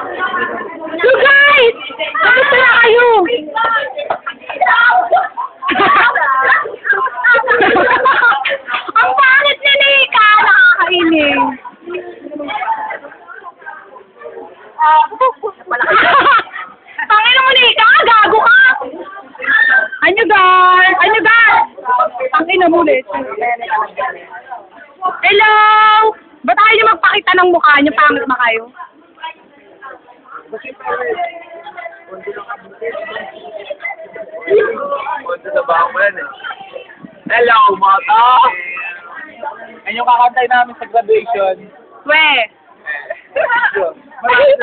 So guys! Kamusta na kayo? Ang pangit ni Nika! Nakakainis. Tangina mo, Nika! Gago ka! Anyo guys! Anyo guys! Tangina mo ulit. Hello! Ba't ayaw niyo magpakita ng mukha niyo? Pangit ba kayo? Hello, mata! Yan yung kakantay namin sa graduation. We!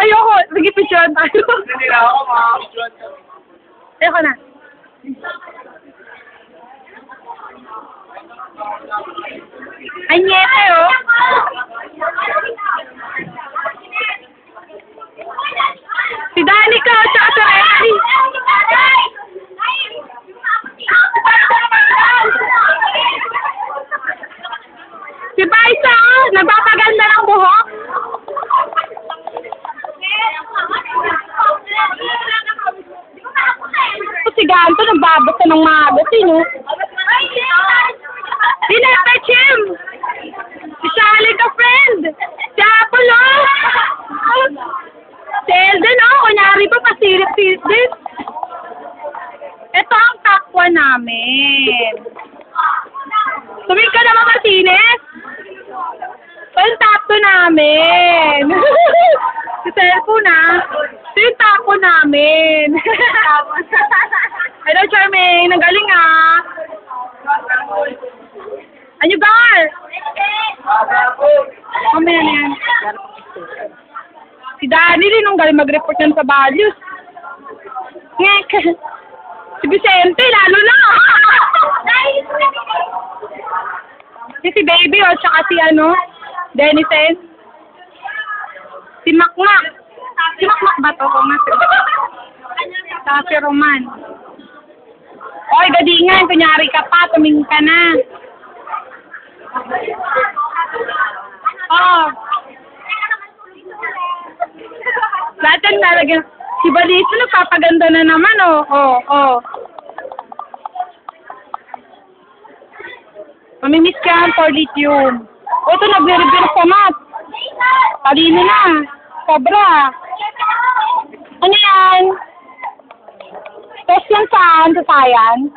Ayoko! Sige, picturean tayo. Hindi nila ako, mga Ayoko na. Anyete, oh! Si Danica at saka si Renny. Si Paisa, oh! Nagpapaganda ng buhok. Si Ganto, nagbabasa ng magasin, oh. Pinapachim! Si Sally ka, friend! Si Apollo! Si Elden, oh! Kunyari pa, pasirip-sirip din. Ito ang top 1 namin. Tumig ka naman, Martinez! Ito yung top 2 namin. Si cellphone, ah. Ito yung top 1 namin. Hello, Charmaine. Ang galing, ah. Anyo, Gar? Mamaya na yan. Si Danny rin, nung galing mag-report yan sa values. Ngek. Si Vicente, lalo na. Si Baby, o, tsaka si, Denison. Si Makmak. Si Makmak ba to? Kung nasa. Tsaka si Roman. Oy, gadingan. Kunyari ka pa. Tumingin ka na. Oh. Lahat yan talaga. Si Balito nagpapaganda na naman, oh. Oh, oh. Mamimiss ka ang for lithium. O, ito nagre-review sa math. Talino na. Sobra. Ano yan? Test yan saan? Sa science?